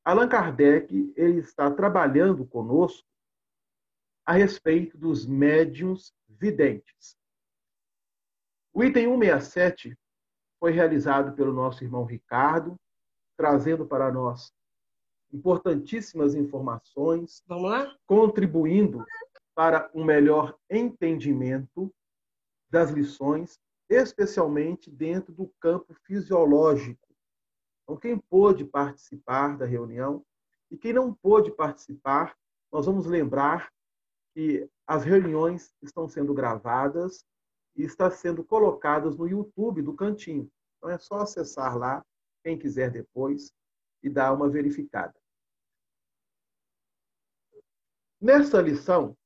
Allan Kardec ele está trabalhando conosco a respeito dos médiuns videntes. O item 167 foi realizado pelo nosso irmão Ricardo, trazendo para nós importantíssimas informações, Vamos lá? contribuindo para um melhor entendimento das lições, especialmente dentro do campo fisiológico. Então, quem pôde participar da reunião e quem não pôde participar, nós vamos lembrar que as reuniões estão sendo gravadas e estão sendo colocadas no YouTube do Cantinho. Então, é só acessar lá, quem quiser depois, e dar uma verificada. Nesta lição,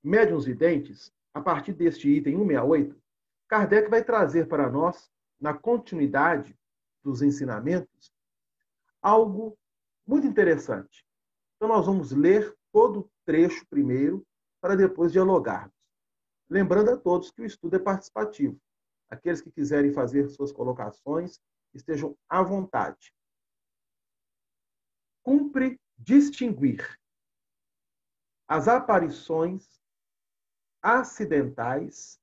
Médiuns Videntes, a partir deste item 168, Kardec vai trazer para nós, na continuidade dos ensinamentos, algo muito interessante. Então, nós vamos ler todo o trecho primeiro, para depois dialogarmos. Lembrando a todos que o estudo é participativo. Aqueles que quiserem fazer suas colocações, estejam à vontade. Cumpre distinguir as aparições acidentais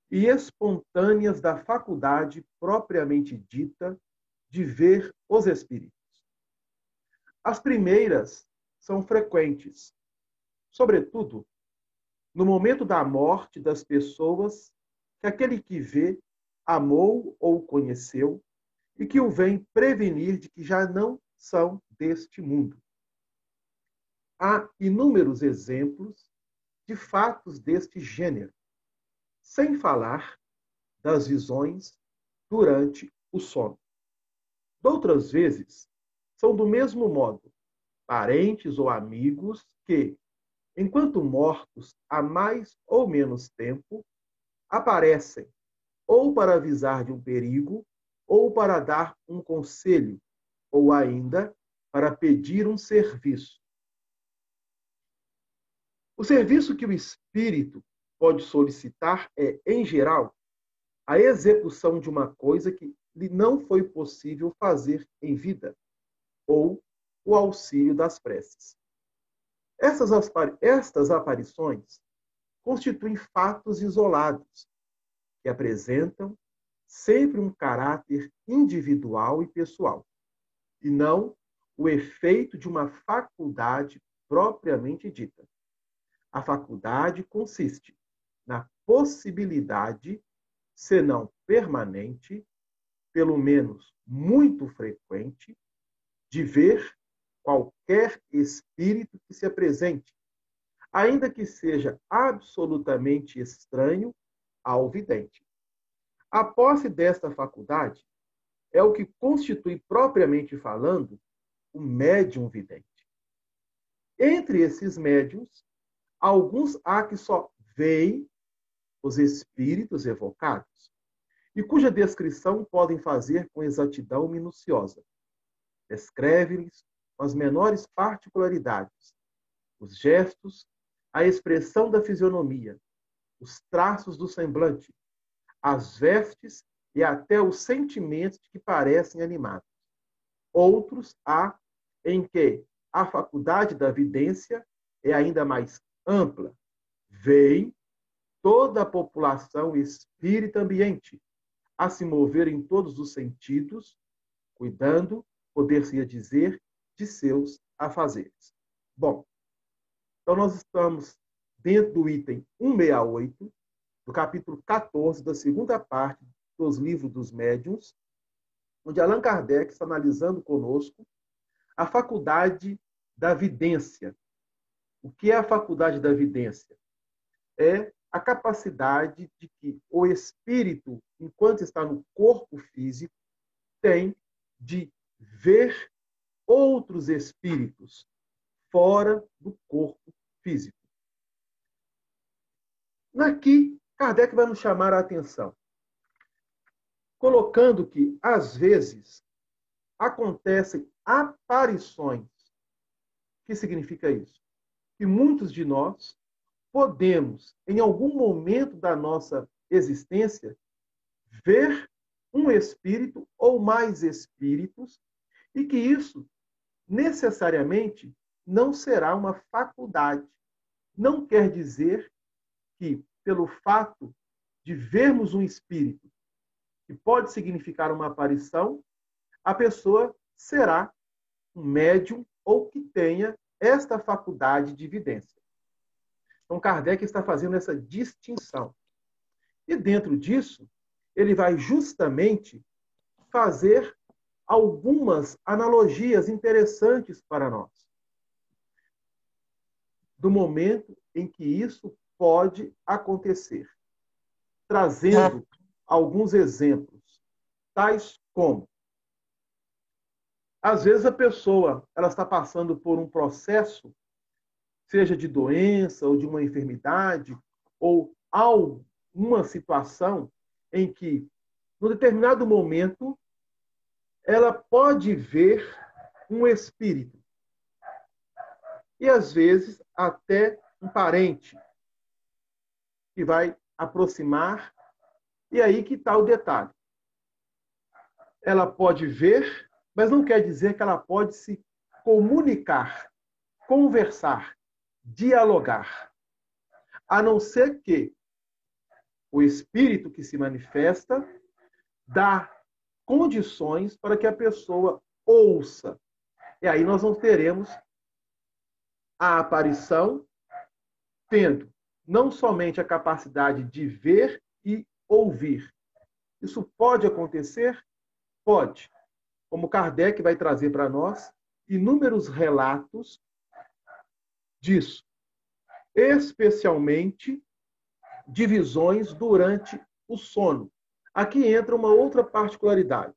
e espontâneas da faculdade propriamente dita de ver os espíritos. As primeiras são frequentes, sobretudo no momento da morte das pessoas que aquele que vê amou ou conheceu e que o vem prevenir de que já não são deste mundo. Há inúmeros exemplos de fatos deste gênero, sem falar das visões durante o sono. Outras vezes, são do mesmo modo parentes ou amigos que, enquanto mortos há mais ou menos tempo, aparecem ou para avisar de um perigo, ou para dar um conselho, ou ainda para pedir um serviço. O serviço que o espírito pode solicitar é, em geral, a execução de uma coisa que lhe não foi possível fazer em vida, ou o auxílio das preces. Estas aparições constituem fatos isolados, que apresentam sempre um caráter individual e pessoal, e não o efeito de uma faculdade propriamente dita. A faculdade consiste na possibilidade, se não permanente, pelo menos muito frequente, de ver qualquer espírito que se apresente, ainda que seja absolutamente estranho ao vidente. A posse desta faculdade é o que constitui, propriamente falando, o médium vidente. Entre esses médiums, alguns há que só veem os espíritos evocados, e cuja descrição podem fazer com exatidão minuciosa. Descreve-lhes com as menores particularidades, os gestos, a expressão da fisionomia, os traços do semblante, as vestes e até os sentimentos que parecem animados. Outros há em que a faculdade da vidência é ainda mais ampla. Veem toda a população espírita ambiente a se mover em todos os sentidos, cuidando, poder-se dizer, de seus afazeres. Bom, então nós estamos dentro do item 168, do capítulo 14, da segunda parte dos livros dos médiuns, onde Allan Kardec está analisando conosco a faculdade da vidência. O que é a faculdade da vidência? É a capacidade de que o espírito, enquanto está no corpo físico, tem de ver outros espíritos fora do corpo físico. Aqui, Kardec vai nos chamar a atenção, colocando que, às vezes, acontecem aparições. O que significa isso? Que muitos de nós podemos, em algum momento da nossa existência, ver um espírito ou mais espíritos, e que isso necessariamente não será uma faculdade. Não quer dizer que, pelo fato de vermos um espírito, que pode significar uma aparição, a pessoa será um médium ou que tenha esta faculdade de vidência. Então, Kardec está fazendo essa distinção. E dentro disso, ele vai justamente fazer algumas analogias interessantes para nós. Do momento em que isso pode acontecer. Trazendo alguns exemplos, tais como, às vezes a pessoa ela está passando por um processo, seja de doença ou de uma enfermidade, ou alguma situação em que, num determinado momento, ela pode ver um espírito. E, às vezes, até um parente que vai aproximar. E aí que está o detalhe. Ela pode ver, mas não quer dizer que ela pode se comunicar, conversar, dialogar. A não ser que o espírito que se manifesta dá condições para que a pessoa ouça. E aí nós não teremos a aparição tendo não somente a capacidade de ver e ouvir. Isso pode acontecer? Pode. Como Kardec vai trazer para nós inúmeros relatos disso, especialmente de visões durante o sono. Aqui entra uma outra particularidade,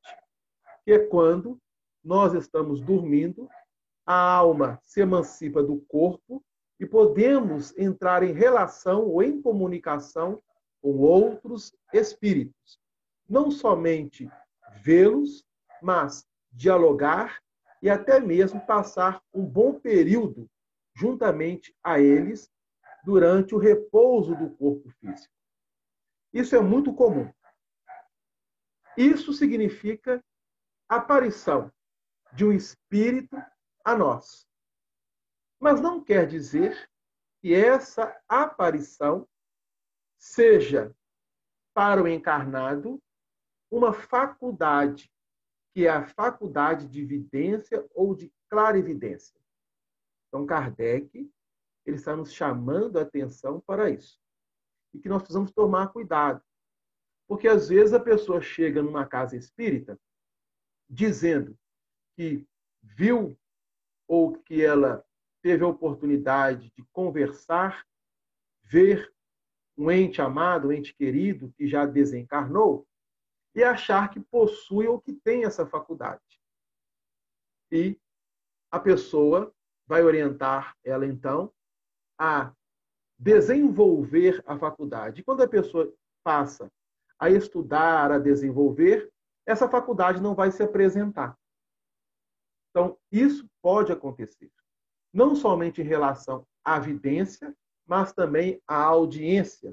que é quando nós estamos dormindo, a alma se emancipa do corpo e podemos entrar em relação ou em comunicação com outros espíritos. Não somente vê-los, mas dialogar e até mesmo passar um bom período juntamente a eles durante o repouso do corpo físico. Isso é muito comum. Isso significa aparição de um espírito a nós. Mas não quer dizer que essa aparição seja, para o encarnado, uma faculdade, que é a faculdade de vidência ou de clarividência. Então, Kardec ele está nos chamando a atenção para isso. E que nós precisamos tomar cuidado. Porque, às vezes, a pessoa chega numa casa espírita dizendo que viu ou que ela teve a oportunidade de conversar, ver um ente amado, um ente querido que já desencarnou, e achar que possui ou que tem essa faculdade. E a pessoa vai orientar ela, então, a desenvolver a faculdade. E quando a pessoa passa a estudar, a desenvolver, essa faculdade não vai se apresentar. Então, isso pode acontecer. Não somente em relação à vidência, mas também à audiência.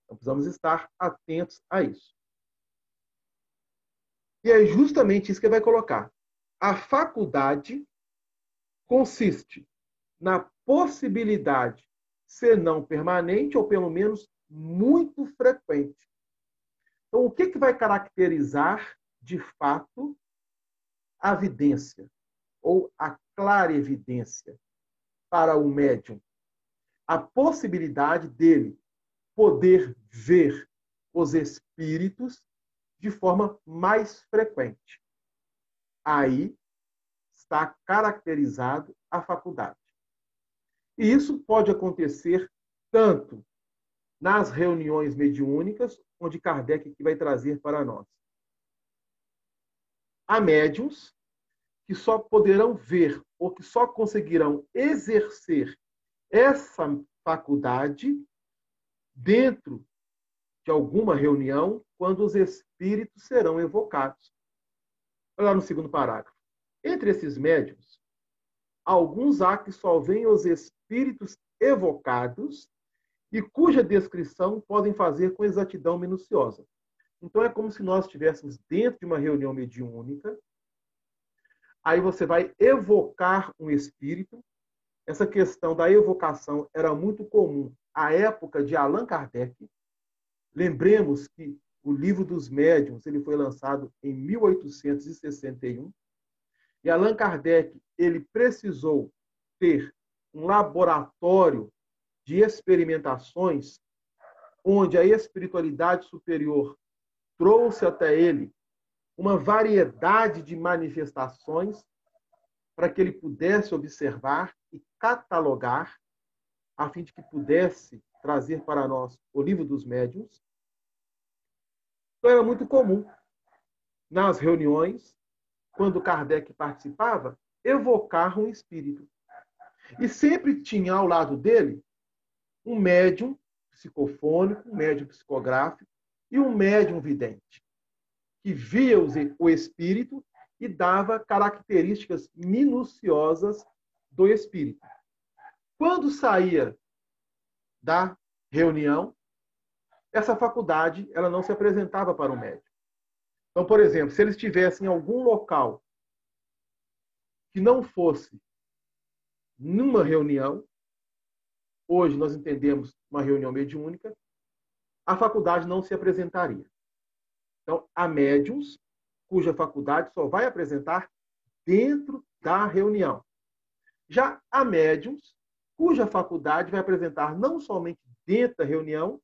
Então, precisamos estar atentos a isso. E é justamente isso que ele vai colocar. A faculdade consiste na possibilidade, se não permanente, ou pelo menos muito frequente. Então, o que vai caracterizar, de fato, a vidência ou a clarevidência para o médium? A possibilidade dele poder ver os espíritos de forma mais frequente. Aí está caracterizado a faculdade. E isso pode acontecer tanto nas reuniões mediúnicas, onde Kardec aqui vai trazer para nós. Há médiuns que só poderão ver ou que só conseguirão exercer essa faculdade dentro de alguma reunião, quando os espíritos serão evocados. Olha lá no segundo parágrafo. Entre esses médiuns, alguns há que só veem os espíritos evocados e cuja descrição podem fazer com exatidão minuciosa. Então, é como se nós estivéssemos dentro de uma reunião mediúnica, Aí você vai evocar um espírito. Essa questão da evocação era muito comum à época de Allan Kardec. Lembremos que o Livro dos Médiuns ele foi lançado em 1861 e Allan Kardec ele precisou ter um laboratório de experimentações onde a espiritualidade superior trouxe até ele uma variedade de manifestações para que ele pudesse observar e catalogar, a fim de que pudesse trazer para nós o Livro dos Médiuns. Então, era muito comum, nas reuniões, quando Kardec participava, evocar um espírito. E sempre tinha ao lado dele um médium psicofônico, um médium psicográfico e um médium vidente, que via o espírito e dava características minuciosas do espírito. Quando saía da reunião, essa faculdade ela não se apresentava para o médium. Então, por exemplo, se eles estivessem em algum local que não fosse numa reunião, hoje nós entendemos uma reunião mediúnica, a faculdade não se apresentaria. Então, há médiuns cuja faculdade só vai apresentar dentro da reunião. Já há médiuns cuja faculdade vai apresentar não somente dentro da reunião,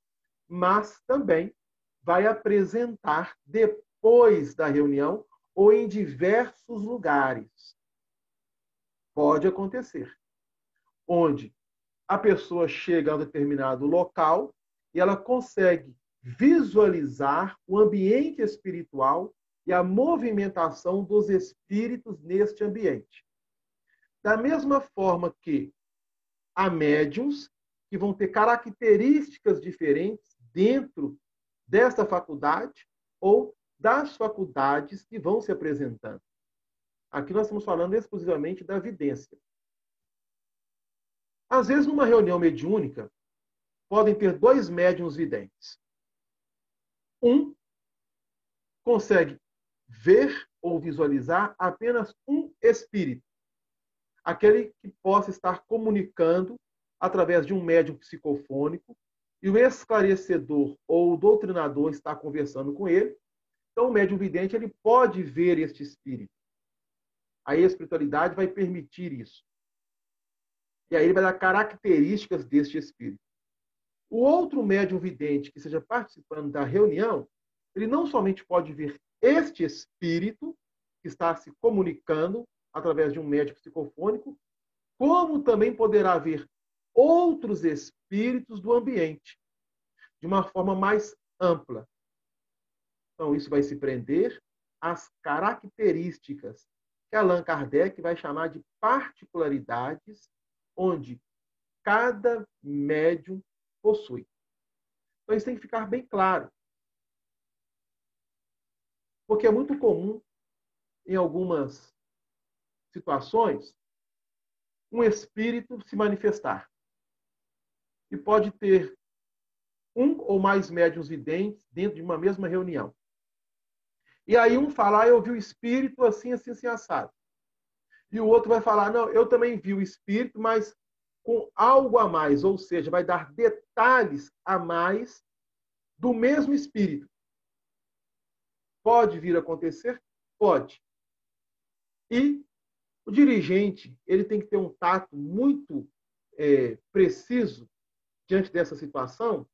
mas também vai apresentar depois da reunião ou em diversos lugares. Pode acontecer. Onde a pessoa chega a um determinado local e ela consegue visualizar o ambiente espiritual e a movimentação dos espíritos neste ambiente. Da mesma forma que há médiuns que vão ter características diferentes dentro desta faculdade ou das faculdades que vão se apresentando. Aqui nós estamos falando exclusivamente da vidência. Às vezes, numa reunião mediúnica, podem ter dois médiuns videntes. Um consegue ver ou visualizar apenas um espírito, aquele que possa estar comunicando através de um médium psicofônico, e o esclarecedor ou o doutrinador está conversando com ele. Então, o médium vidente ele pode ver este espírito. A espiritualidade vai permitir isso. E aí ele vai dar características deste espírito. O outro médium vidente que esteja participando da reunião, ele não somente pode ver este espírito que está se comunicando através de um médium psicofônico, como também poderá ver outros espíritos do ambiente, de uma forma mais ampla. Então, isso vai se prender às características que Allan Kardec vai chamar de particularidades, onde cada médium possui. Então, isso tem que ficar bem claro. Porque é muito comum, em algumas situações, um espírito se manifestar. E pode ter um ou mais médiuns videntes dentro de uma mesma reunião. E aí um fala, eu vi o espírito assim, assim, assim, assado. E o outro vai falar, não, eu também vi o espírito, mas com algo a mais, ou seja, vai dar detalhes a mais do mesmo espírito. Pode vir a acontecer? Pode. E o dirigente ele tem que ter um tato muito preciso diante dessa situação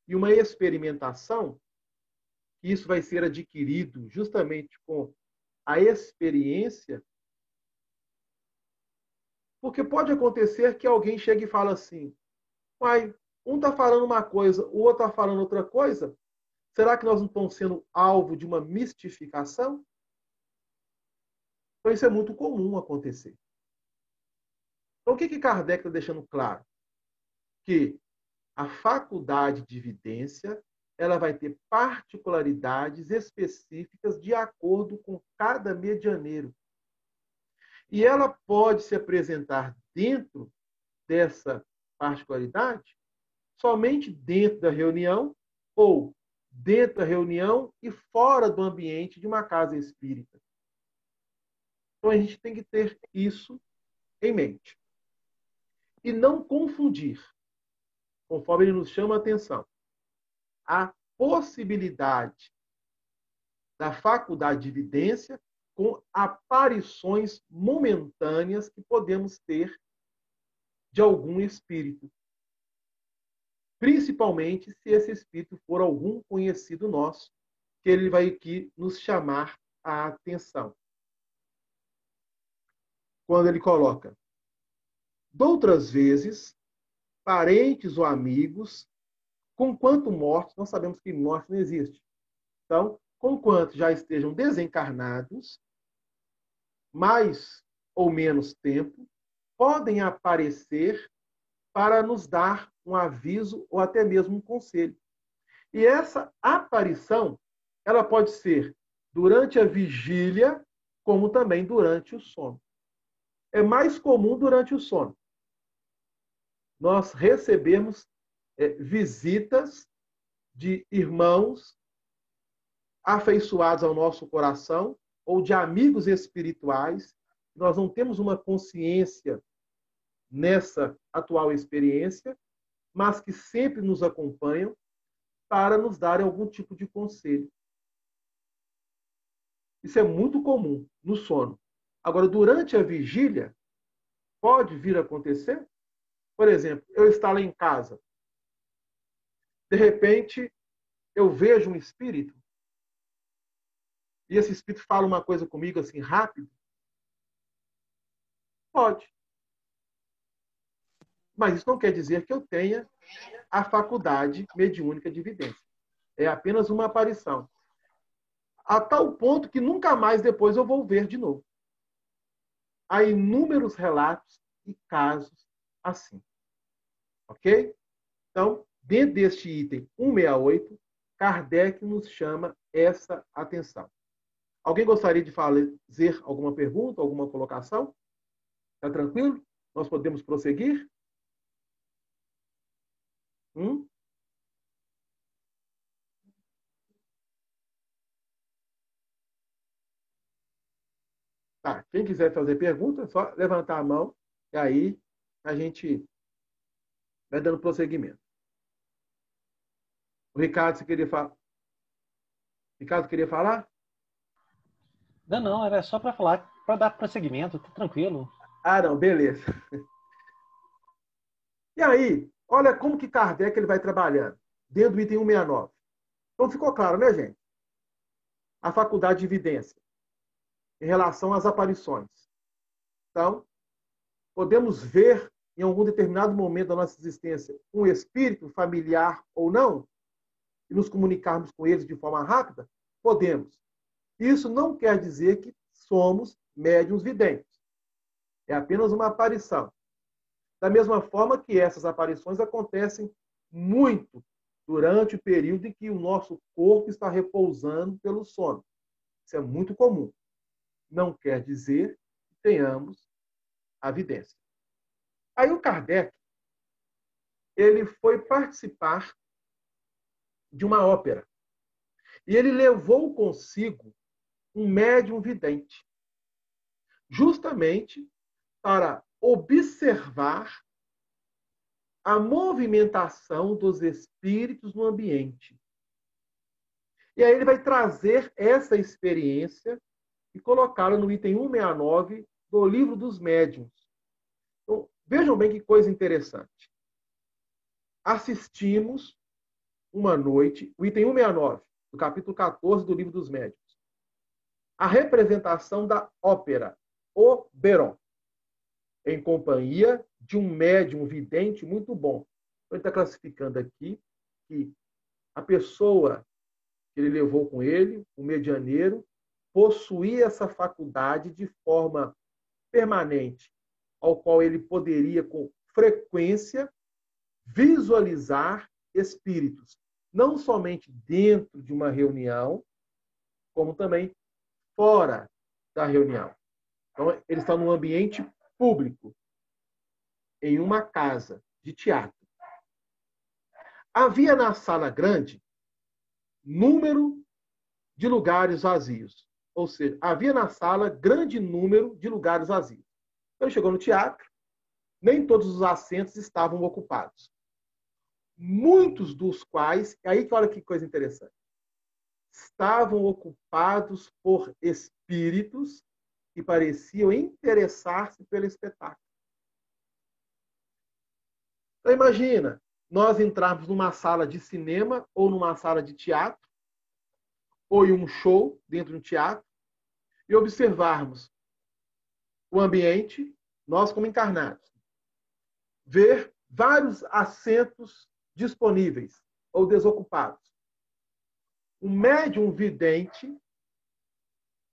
e uma experimentação, que isso vai ser adquirido justamente com a experiência, porque pode acontecer que alguém chegue e fale assim, pai, um está falando uma coisa, o outro está falando outra coisa, será que nós não estamos sendo alvo de uma mistificação? Então isso é muito comum acontecer. Então o que Kardec está deixando claro? Que a faculdade de vidência ela vai ter particularidades específicas de acordo com cada medianeiro. E ela pode se apresentar dentro dessa particularidade somente dentro da reunião ou dentro da reunião e fora do ambiente de uma casa espírita. Então a gente tem que ter isso em mente. E não confundir, conforme ele nos chama a atenção, a possibilidade da faculdade de vidência com aparições momentâneas que podemos ter de algum espírito. Principalmente se esse espírito for algum conhecido nosso, que ele vai aqui nos chamar a atenção. Quando ele coloca, doutras vezes, parentes ou amigos, conquanto mortos, nós sabemos que morte não existe. Então, conquanto já estejam desencarnados, mais ou menos tempo, podem aparecer para nos dar um aviso ou até mesmo um conselho. E essa aparição, ela pode ser durante a vigília, como também durante o sono. É mais comum durante o sono. Nós recebemos visitas de irmãos afeiçoados ao nosso coração ou de amigos espirituais. Nós não temos uma consciência nessa atual experiência, mas que sempre nos acompanham para nos dar algum tipo de conselho. Isso é muito comum no sono. Agora, durante a vigília, pode vir a acontecer? Por exemplo, eu estar lá em casa, de repente, eu vejo um espírito, e esse espírito fala uma coisa comigo assim, rápido? Pode. Mas isso não quer dizer que eu tenha a faculdade mediúnica de vidência. É apenas uma aparição. A tal ponto que nunca mais depois eu vou ver de novo. Há inúmeros relatos e casos assim. Ok? Então, dentro deste item 168, Kardec nos chama essa atenção. Alguém gostaria de fazer alguma pergunta, alguma colocação? Está tranquilo? Nós podemos prosseguir? Tá. Quem quiser fazer pergunta, é só levantar a mão e aí a gente vai dando prosseguimento. O Ricardo, você queria falar? Ricardo, queria falar? Não, era só para falar, para dar prosseguimento, tá tranquilo. Ah, não, beleza. E aí, olha como que Kardec ele vai trabalhando dentro do item 169. Então ficou claro, né, gente? A faculdade de evidência em relação às aparições. Então, podemos ver em algum determinado momento da nossa existência um espírito familiar ou não e nos comunicarmos com eles de forma rápida? Podemos. Isso não quer dizer que somos médiuns videntes. É apenas uma aparição. Da mesma forma que essas aparições acontecem muito durante o período em que o nosso corpo está repousando pelo sono. Isso é muito comum. Não quer dizer que tenhamos a vidência. Aí o Kardec, ele foi participar de uma ópera. E ele levou consigo um médium vidente, justamente para observar a movimentação dos espíritos no ambiente. E aí ele vai trazer essa experiência e colocá-la no item 169 do Livro dos Médiuns. Então, vejam bem que coisa interessante. Assistimos uma noite, o item 169, do capítulo 14 do Livro dos Médiuns, a representação da ópera Oberon, em companhia de um médium vidente muito bom. Então, ele está classificando aqui que a pessoa que ele levou com ele, o medianeiro, possuía essa faculdade de forma permanente, ao qual ele poderia, com frequência, visualizar espíritos, não somente dentro de uma reunião, como também fora da reunião. Então, ele está num ambiente público, em uma casa de teatro. Havia na sala grande número de lugares vazios. ou seja, havia na sala grande número de lugares vazios. Então, ele chegou no teatro, nem todos os assentos estavam ocupados. Muitos dos quais, aí que olha que coisa interessante, estavam ocupados por espíritos que pareciam interessar-se pelo espetáculo. Então, imagina, nós entrarmos numa sala de cinema ou numa sala de teatro, ou em um show dentro de um teatro, e observarmos o ambiente, nós como encarnados, ver vários assentos disponíveis ou desocupados. O médium vidente,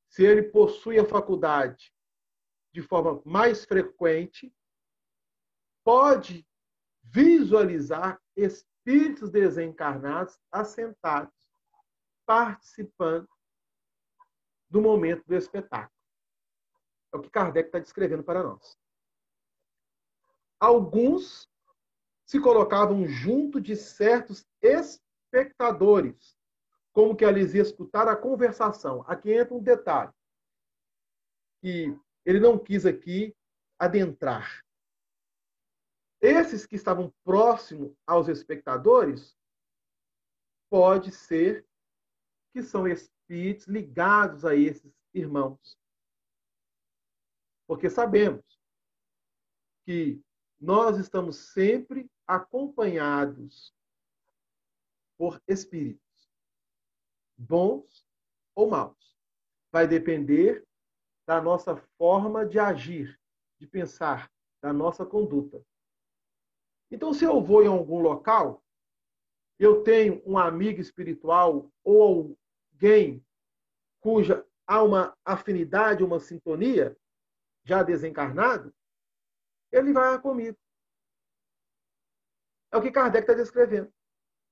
se ele possui a faculdade de forma mais frequente, pode visualizar espíritos desencarnados assentados, participando do momento do espetáculo. É o que Kardec está descrevendo para nós. Alguns se colocavam junto de certos espectadores, como que eles iam escutar a conversação. Aqui entra um detalhe, que ele não quis aqui adentrar. Esses que estavam próximos aos espectadores, pode ser que são espíritos ligados a esses irmãos. Porque sabemos que nós estamos sempre acompanhados por espíritos, bons ou maus. Vai depender da nossa forma de agir, de pensar, da nossa conduta. Então, se eu vou em algum local, eu tenho um amigo espiritual ou alguém cuja há uma afinidade, uma sintonia, já desencarnado, ele vai comigo. É o que Kardec está descrevendo.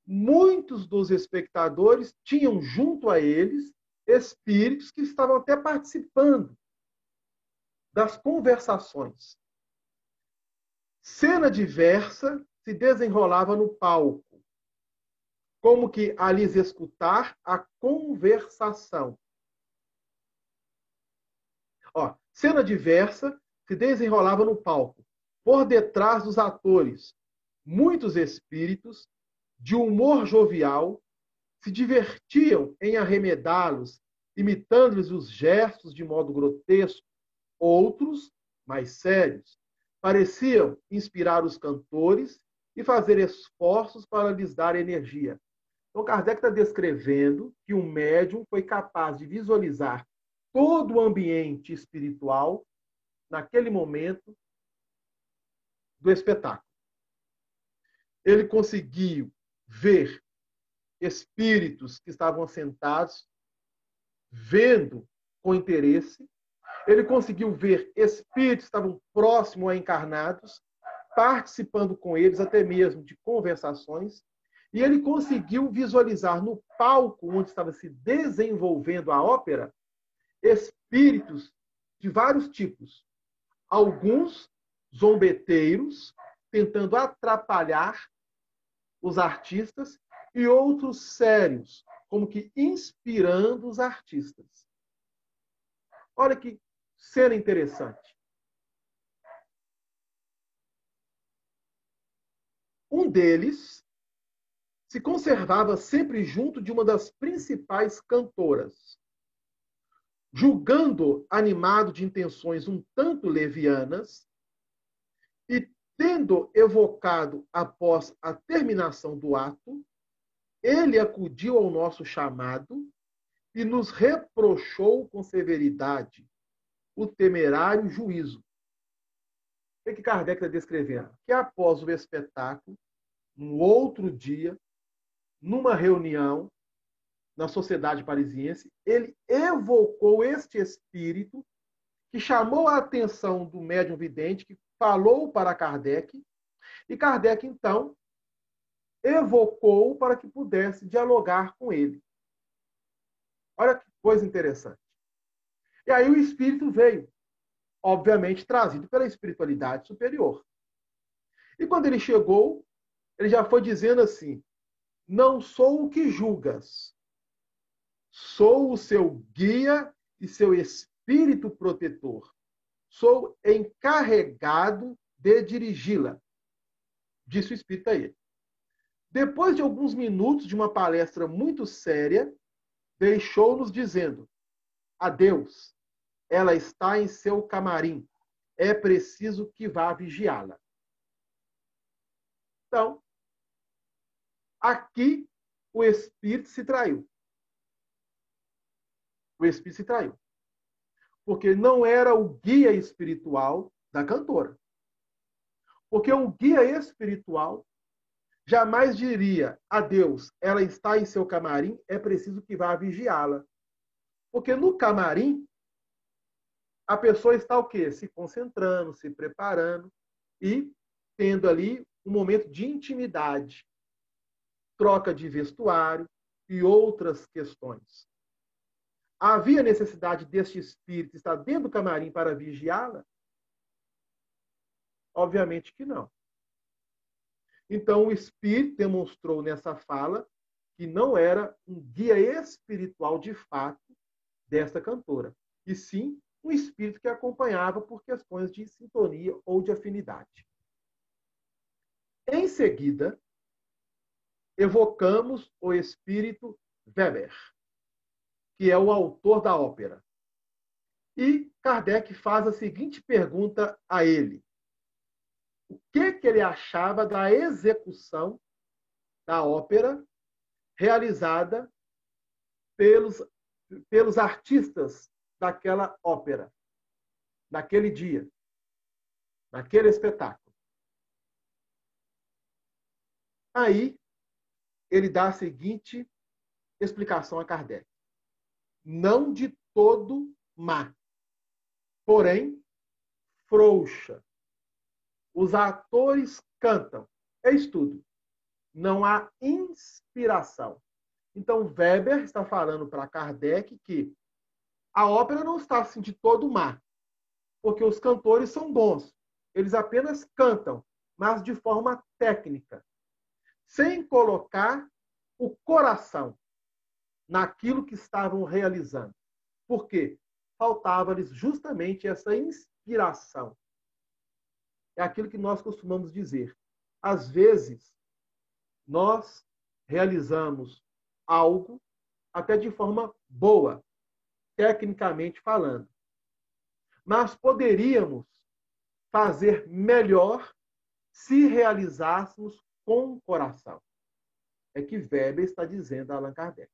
Muitos dos espectadores tinham junto a eles espíritos que estavam até participando das conversações. Cena diversa se desenrolava no palco, como que a lhes escutar a conversação. Cena diversa se desenrolava no palco. Por detrás dos atores, muitos espíritos, de humor jovial, se divertiam em arremedá-los, imitando-lhes os gestos de modo grotesco. Outros, mais sérios, pareciam inspirar os cantores e fazer esforços para lhes dar energia. Então, Kardec está descrevendo que o médium foi capaz de visualizar todo o ambiente espiritual naquele momento do espetáculo. Ele conseguiu ver espíritos que estavam assentados, vendo com interesse. Ele conseguiu ver espíritos que estavam próximos a encarnados, participando com eles até mesmo de conversações. E ele conseguiu visualizar no palco onde estava se desenvolvendo a ópera espíritos de vários tipos. Alguns zombeteiros, tentando atrapalhar os artistas, e outros sérios, como que inspirando os artistas. Olha que cena interessante. Um deles se conservava sempre junto de uma das principais cantoras. Julgando animado de intenções um tanto levianas, e tendo evocado após a terminação do ato, ele acudiu ao nosso chamado e nos reprochou com severidade o temerário juízo. O que Kardec está descrevendo? Que após o espetáculo, no outro dia, numa reunião na sociedade parisiense, ele evocou este espírito que chamou a atenção do médium vidente, que falou para Kardec, e Kardec, então, evocou para que pudesse dialogar com ele. Olha que coisa interessante. E aí o espírito veio, obviamente trazido pela espiritualidade superior. E quando ele chegou, ele já foi dizendo assim: não sou o que julgas, sou o seu guia e seu espírito protetor. Sou encarregado de dirigi-la, disse o espírito a ele. Depois de alguns minutos de uma palestra muito séria, deixou-nos dizendo: adeus, ela está em seu camarim. É preciso que vá vigiá-la. Então, aqui o espírito se traiu. O espírito se traiu. Porque não era o guia espiritual da cantora. Porque o guia espiritual jamais diria: adeus, ela está em seu camarim, é preciso que vá vigiá-la. Porque no camarim, a pessoa está o quê? Se concentrando, se preparando e tendo ali um momento de intimidade, troca de vestuário e outras questões. Havia necessidade deste espírito estar dentro do camarim para vigiá-la? Obviamente que não. Então, o espírito demonstrou nessa fala que não era um guia espiritual de fato desta cantora, e sim um espírito que acompanhava por questões de sintonia ou de afinidade. Em seguida, evocamos o espírito Weber, que é o autor da ópera. E Kardec faz a seguinte pergunta a ele: o que ele achava da execução da ópera realizada pelos artistas daquela ópera, naquele dia, naquele espetáculo. Aí, ele dá a seguinte explicação a Kardec: não de todo má, porém frouxa. Os atores cantam. É estudo. Não há inspiração. Então, Weber está falando para Kardec que a ópera não está assim de todo má, porque os cantores são bons. Eles apenas cantam, mas de forma técnica, sem colocar o coração naquilo que estavam realizando. Por quê? Faltava-lhes justamente essa inspiração. É aquilo que nós costumamos dizer. Às vezes, nós realizamos algo até de forma boa, tecnicamente falando. Mas poderíamos fazer melhor se realizássemos com o coração. É que Weber está dizendo a Allan Kardec.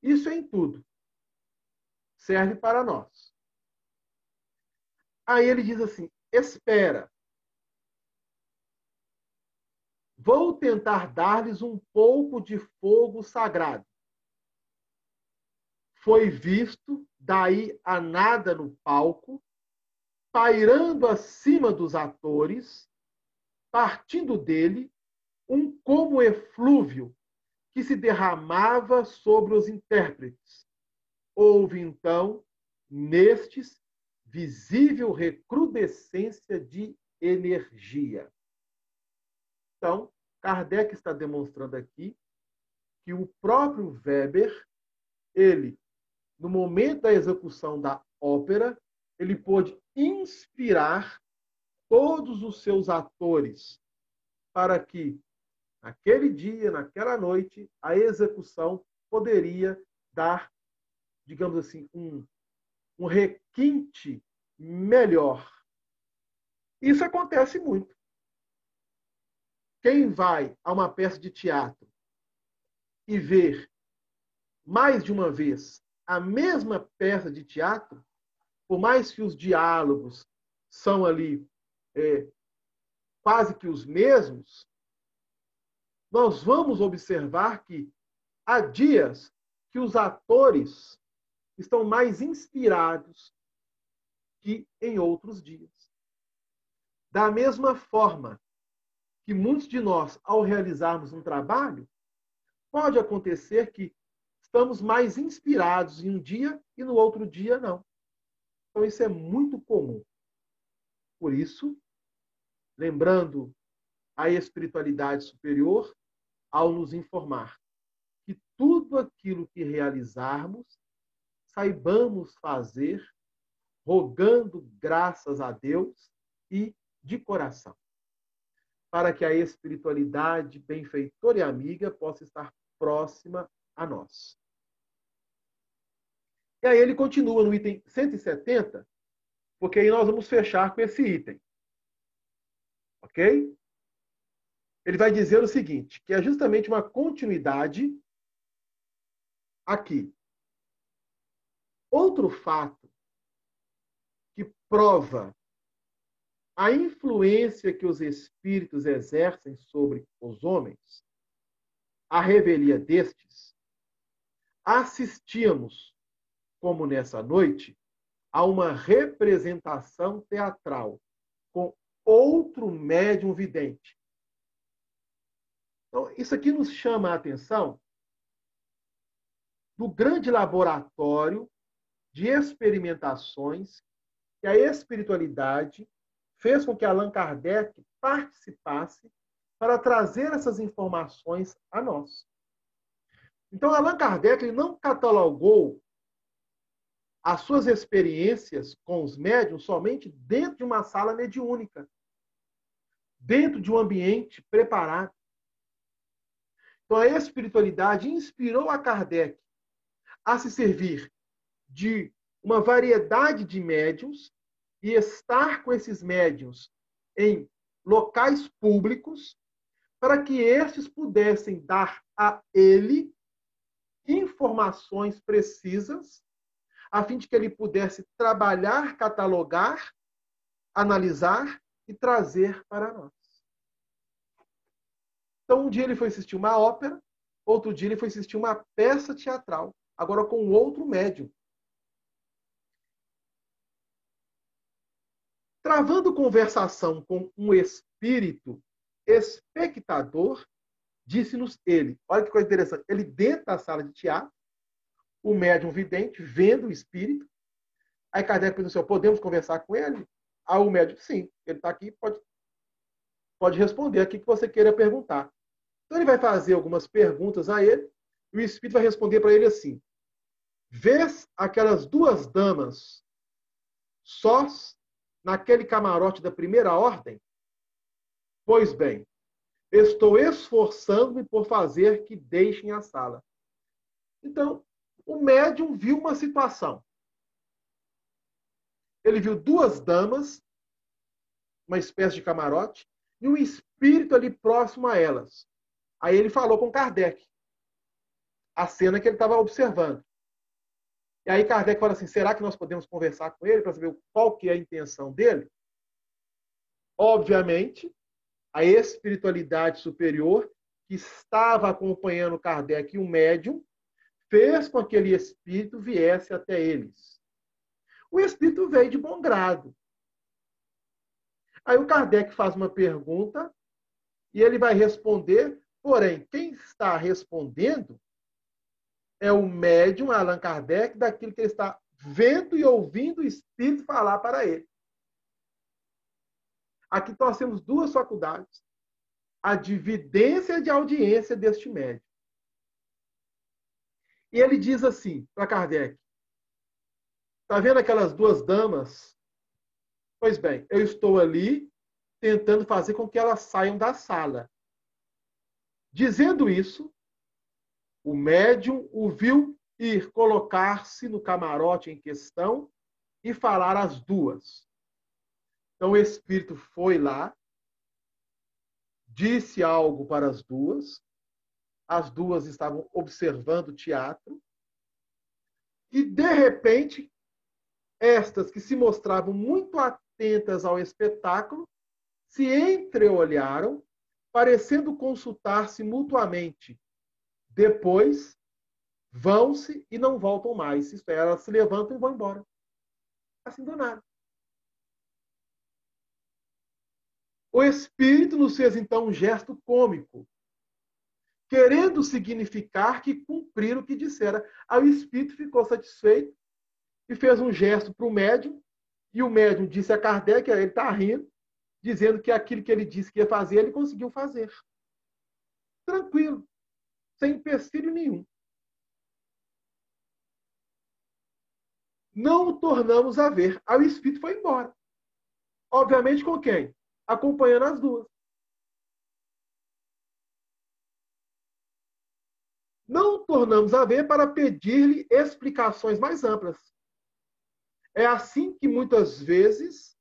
Isso é em tudo. Serve para nós. Aí ele diz assim: espera. Vou tentar dar-lhes um pouco de fogo sagrado. Foi visto, daí a nada no palco, pairando acima dos atores, partindo dele, um como eflúvio que se derramava sobre os intérpretes. Houve, então, nestes, visível recrudescência de energia. Então, Kardec está demonstrando aqui que o próprio Weber, ele, no momento da execução da ópera, ele pôde inspirar todos os seus atores para que, naquele dia, naquela noite, a execução poderia dar, digamos assim, um requinte melhor. Isso acontece muito. Quem vai a uma peça de teatro e ver mais de uma vez a mesma peça de teatro, por mais que os diálogos são ali quase que os mesmos, nós vamos observar que há dias que os atores estão mais inspirados que em outros dias. Da mesma forma que muitos de nós, ao realizarmos um trabalho, pode acontecer que estamos mais inspirados em um dia e no outro dia não. Então, isso é muito comum. Por isso, lembrando a espiritualidade superior, ao nos informar que tudo aquilo que realizarmos saibamos fazer, rogando graças a Deus e de coração, para que a espiritualidade benfeitora e amiga possa estar próxima a nós. E aí ele continua no item 170, porque aí nós vamos fechar com esse item. Ok? Ele vai dizer o seguinte, que é justamente uma continuidade aqui. Outro fato que prova a influência que os espíritos exercem sobre os homens, a revelia destes, assistíamos, como nessa noite, a uma representação teatral com outro médium vidente. Então, isso aqui nos chama a atenção do grande laboratório de experimentações que a espiritualidade fez com que Allan Kardec participasse para trazer essas informações a nós. Então, Allan Kardec ele não catalogou as suas experiências com os médiuns somente dentro de uma sala mediúnica, dentro de um ambiente preparado. Então, a espiritualidade inspirou a Kardec a se servir de uma variedade de médiuns e estar com esses médiuns em locais públicos para que estes pudessem dar a ele informações precisas a fim de que ele pudesse trabalhar, catalogar, analisar e trazer para nós. Então, um dia ele foi assistir uma ópera, outro dia ele foi assistir uma peça teatral, agora com outro médium. Travando conversação com um espírito espectador, disse-nos ele. Olha que coisa interessante. Ele dentro da sala de teatro, o médium vidente, vendo o espírito. Aí Kardec perguntou, podemos conversar com ele? Aí o médium, sim, ele está aqui, pode responder aqui que você queira perguntar. Então ele vai fazer algumas perguntas a ele, e o espírito vai responder para ele assim, vês aquelas duas damas sós naquele camarote da primeira ordem? Pois bem, estou esforçando-me por fazer que deixem a sala. Então, o médium viu uma situação. Ele viu duas damas, uma espécie de camarote, e um espírito ali próximo a elas. Aí ele falou com Kardec a cena que ele estava observando. E aí Kardec fala assim, será que nós podemos conversar com ele para saber qual que é a intenção dele? Obviamente, a espiritualidade superior que estava acompanhando Kardec e o médium fez com que aquele espírito viesse até eles. O espírito veio de bom grado. Aí o Kardec faz uma pergunta e ele vai responder, porém, quem está respondendo é o médium Allan Kardec daquilo que ele está vendo e ouvindo o espírito falar para ele. Aqui nós temos duas faculdades. A de vidência e de audiência deste médium. E ele diz assim para Kardec, está vendo aquelas duas damas? Pois bem, eu estou ali tentando fazer com que elas saiam da sala. Dizendo isso, o médium o viu ir colocar-se no camarote em questão e falar às duas. Então o espírito foi lá, disse algo para as duas estavam observando o teatro, e de repente, estas que se mostravam muito atentas ao espetáculo, se entreolharam, parecendo consultar-se mutuamente. Depois, vão-se e não voltam mais. Isto é, elas se levantam e vão embora. Assim do nada. O espírito nos fez, então, um gesto cômico, querendo significar que cumpriram o que dissera. Aí o espírito ficou satisfeito e fez um gesto para o médium, e o médium disse a Kardec, ele está rindo, dizendo que aquilo que ele disse que ia fazer, ele conseguiu fazer. Tranquilo, sem empecilho nenhum. não o tornamos a ver. Aí o espírito foi embora. Obviamente com quem? Acompanhando as duas. Não o tornamos a ver para pedir-lhe explicações mais amplas. É assim que muitas vezes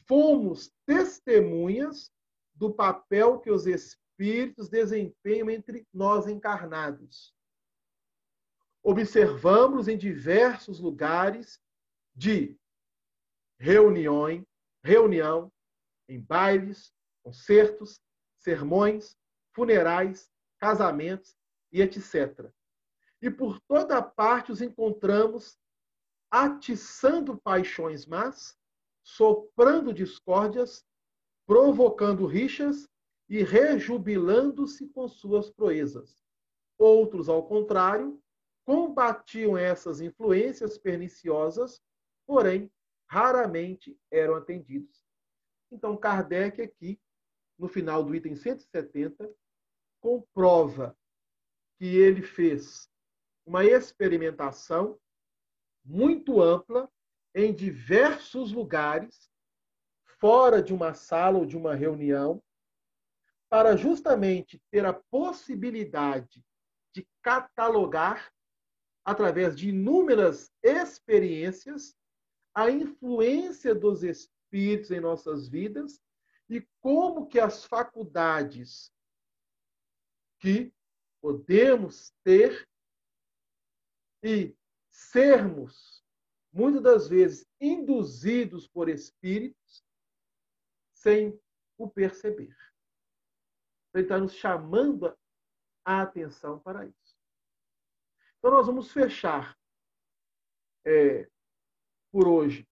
fomos testemunhas do papel que os espíritos desempenham entre nós encarnados. Observamos em diversos lugares de reunião, em bailes, concertos, sermões, funerais, casamentos e etc. E por toda parte os encontramos atiçando paixões más, soprando discórdias, provocando rixas e rejubilando-se com suas proezas. Outros, ao contrário, combatiam essas influências perniciosas, porém, raramente eram atendidos. Então, Kardec, aqui, no final do item 170, comprova que ele fez uma experimentação muito ampla em diversos lugares, fora de uma sala ou de uma reunião, para justamente ter a possibilidade de catalogar, através de inúmeras experiências, a influência dos espíritos em nossas vidas e como que as faculdades que podemos ter e sermos, muitas das vezes, induzidos por espíritos sem o perceber. Ele está nos chamando a atenção para isso. Então, nós vamos fechar por hoje